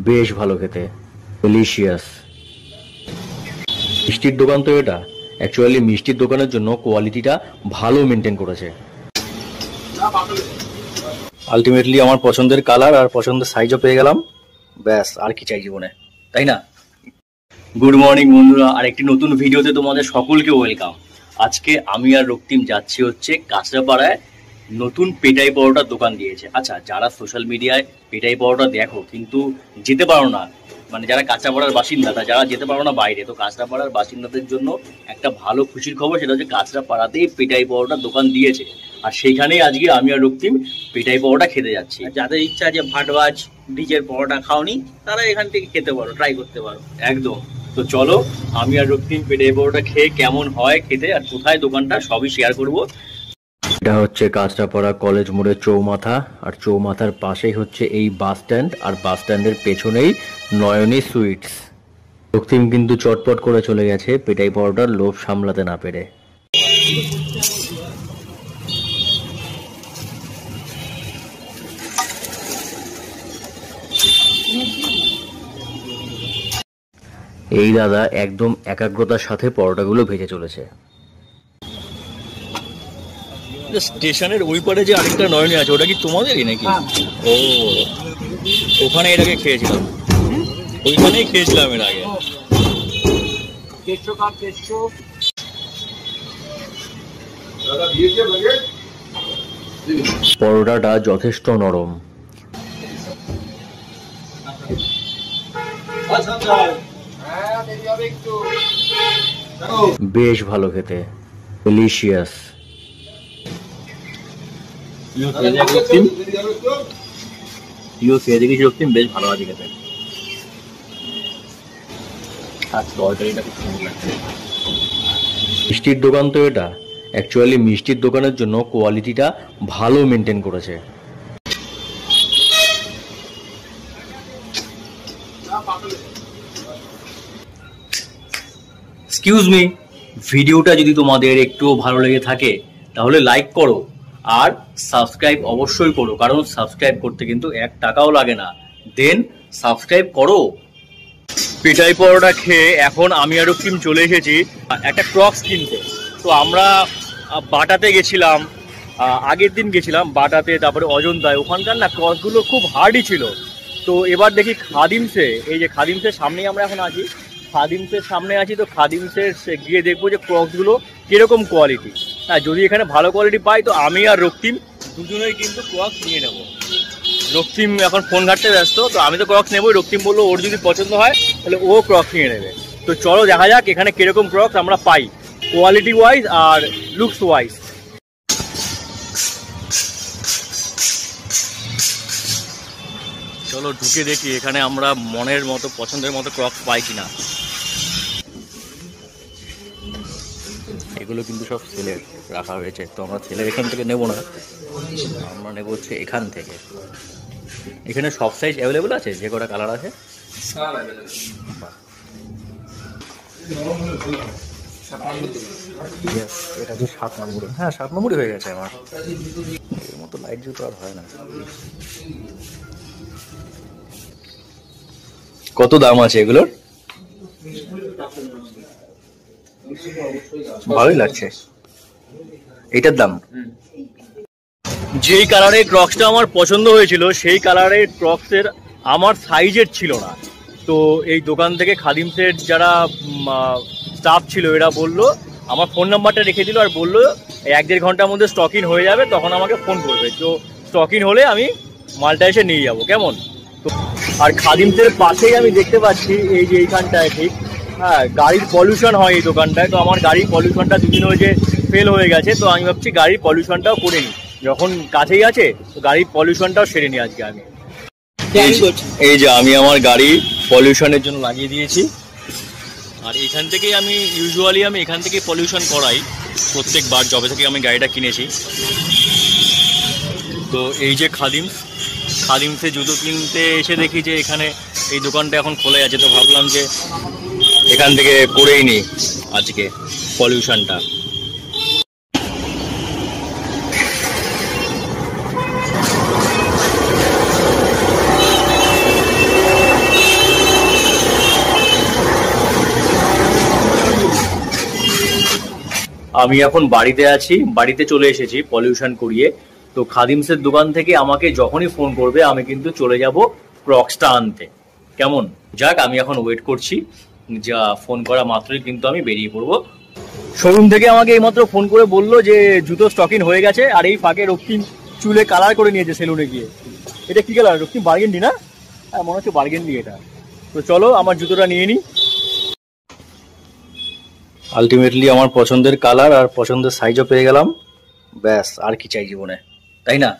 বেশ ভালো খেতে, ডেলিশিয়াস। মিষ্টির দোকান তো এটা, অ্যাকচুয়ালি মিষ্টির দোকানের জন্য কোয়ালিটিটা ভালো মেনটেন করেছে। আলটিমেটলি আমার পছন্দের কালার আর পছন্দের সাইজও পেয়ে গেলাম, ব্যাস আর কি চাই জীবনে, তাই না? গুড মর্নিং বন্ধুরা, আর একটি নতুন ভিডিওতে তোমাদের সকলকে ওয়েলকাম। আজকে আমি আর রক্তিম যাচ্ছি হচ্ছে কাঁচরাপাড়ায়, নতুন পেটাই পরোটার দোকান দিয়েছে। আচ্ছা, যারা সোশ্যাল মিডিয়ায় পেটাই পরোটা দেখো কিন্তু যেতে পারো না, মানে যারা কাঁচরাপাড়ার বাসিন্দা যারা যেতে পারো না বাইরে, তো কাঁচরাপাড়ার বাসিন্দাদের জন্য একটা ভালো খুশির খবর, সেটা হচ্ছে কাঁচরাপাড়াতেই পেটাই পরোটার দোকান দিয়েছে। আর সেইখানেই আজকে আমি আর রক্তিম পেটাই পরোটা খেতে যাচ্ছি। যাদের ইচ্ছা যে ভাটবাজ ব্রিজের পরোটা খাওনি, তারা এখান থেকে খেতে পারো, ট্রাই করতে পারো। একদম। তো চলো আমি আর রক্তিম পেটাই পরোটা খেয়ে কেমন হয় খেতে আর কোথায় দোকানটা সবই শেয়ার করব। এটা হচ্ছে কাঁচরাপাড়া কলেজ মোড়ের চৌমাথা, আর চৌমাথার পাশেই হচ্ছে এই বাস স্ট্যান্ড, আর বাস স্ট্যান্ডের পেছনেই নয়নী সুইটস। রক্তিম কিন্তু চটপট করে চলে গেছে পেটাই পরোটার লোভ সামলাতে না পেরে। এই দাদা একদম একাগ্রতার সাথে পরোটাগুলো ভেজে চলেছে। স্টেশনের ওই পারে যে আরেকটা নয়নী আছে, ওটা কি তোমাদেরই নাকি? ও, ওখানে এর আগে খেয়েছিলাম, ওইখানেই খেয়েছিলাম এর আগে। পরোটাটা যথেষ্ট নরম, বেশ ভালো খেতে, ডেলিশিয়াস। বেশ ভালো আছে খেতে। মিষ্টির দোকান তো এটা, অ্যাকচুয়ালি মিষ্টির দোকানের জন্য কোয়ালিটিটা ভালো মেনটেন করেছে। এক্সকিউজ মি, ভিডিওটা যদি তোমাদের একটুও ভালো লেগে থাকে তাহলে লাইক করো আর সাবস্ক্রাইব অবশ্যই করো, কারণ সাবস্ক্রাইব করতে কিন্তু 1 টাকাও লাগে না। দেন সাবস্ক্রাইব করো। পেটাই পরোটা খেয়ে এখন আমি আর রক্তিম চলে এসেছি একটা ক্রক্স কিনতে। তো আমরা বাটাতে গেছিলাম, আগের দিন গেছিলাম বাটাতে, তারপরে অজন্তায়। ওখানকার না ক্রক্সগুলো খুব হার্ডই ছিল। তো এবার দেখি খাদিমসে, এই যে খাদিমসের সামনেই আমরা এখন আছি, খাদিমসের সামনে আছি, তো খাদিমসের গিয়ে দেখবো যে ক্রক্সগুলো কিরকম কোয়ালিটি। হ্যাঁ, যদি এখানে ভালো কোয়ালিটি পাই তো আমি আর রক্তিম দুজনেই কিন্তু ক্রক্স নিয়ে নেব। রক্তিম এখন ফোন ঘাটতে ব্যস্ত, তো আমি তো ক্রক্স নেবই। রক্তিম বললো ওর যদি পছন্দ হয় তাহলে ও ক্রক্স নিয়ে নেবে। তো চলো দেখা যাক এখানে কিরকম ক্রক্স আমরা পাই, কোয়ালিটি ওয়াইজ আর লুকস ওয়াইজ। চলো ঢুকে দেখি এখানে আমরা মনের মতো পছন্দের মতো ক্রক্স পাই কিনা। এগুলো কিন্তু সব সেলের রাখা হয়েছে, তো আমরা সেলের এখান থেকে নেব না, আমরা নেব হচ্ছে এখান থেকে। এখানে সব সাইজ অ্যাভেলেবেল আছে, যে কটা কালার আছে এটা হচ্ছে 7 নম্বর। হ্যাঁ 7 নম্বরই হয়ে গেছে আমার। এর মতো লাইট জুতো আর হয় না। কত দাম আছে এগুলোর? ভালোই লাগছে। এইটার দাম? যেই কালারের ক্রক্সটা আমার পছন্দ হয়েছিল সেই কালারের ক্রক্সের আমার সাইজের ছিল না। তো এই দোকান থেকে খাদিমসের যারা স্টাফ ছিল এরা বললো, আমার ফোন নাম্বারটা রেখে দিল আর বললো 1-1.5 ঘন্টার মধ্যে স্টক ইন হয়ে যাবে, তখন আমাকে ফোন করবে। তো স্টক ইন হলে আমি মালটা এসে নিয়ে যাবো, কেমন? তো আর খাদিমসের পাশেই আমি দেখতে পাচ্ছি এই যে এইখানটায় ঠিক, হ্যাঁ, গাড়ির পলিউশন হয় এই দোকানটায়। তো আমার গাড়ির পলিউশনটা দুদিন হয়েছে ফেল হয়ে গেছে, তো আমি ভাবছি গাড়ির পলিউশনটাও করে নিই, যখন কাছেই আছে তো গাড়ির পলিউশনটাও সেরে নিই আজকে আমি। এই যে আমি আমার গাড়ি পলিউশনের জন্য লাগিয়ে দিয়েছি, আর এখান থেকেই আমি ইউজুয়ালি এখান থেকে পলিউশন করাই প্রত্যেকবার যবে থেকে আমি গাড়িটা কিনেছি। তো এই যে খাদিমসে জুতো কিনতে এসে দেখি যে এখানে এই দোকানটা এখন খোলা আছে, তো ভাবলাম যে এখান থেকে করেই নিই আজকে পলিউশনটা। আমি এখন বাড়িতে আছি, বাড়িতে চলে এসেছি পলিউশন করিয়ে। তো খাদিমসের দোকান থেকে আমাকে যখনই ফোন করবে আমি কিন্তু চলে যাব ক্রক্সটা আনতে। কেমন? যাক, আমি এখন ওয়েট করছি, যা ফোন করা মাত্রই কিন্তু আমি বেরিয়ে পড়বো। শোরুম থেকে আমাকে এইমাত্র ফোন করে বললো যে জুতো স্টকিং হয়ে গেছে, আর এই ফাঁকে রক্তিম চুলে কালার করে নিয়েছে সেলুনে গিয়ে। এটা কি কালার রক্তিম? বার্গেন্ডি না? হ্যাঁ, মনে হচ্ছে বার্গেন্ডি এটা। তো চলো আমার জুতোটা নিয়ে নিই। আলটিমেটলি আমার পছন্দের কালার আর পছন্দের সাইজও পেয়ে গেলাম। ব্যাস, আর কি চাই জীবনে, তাই না?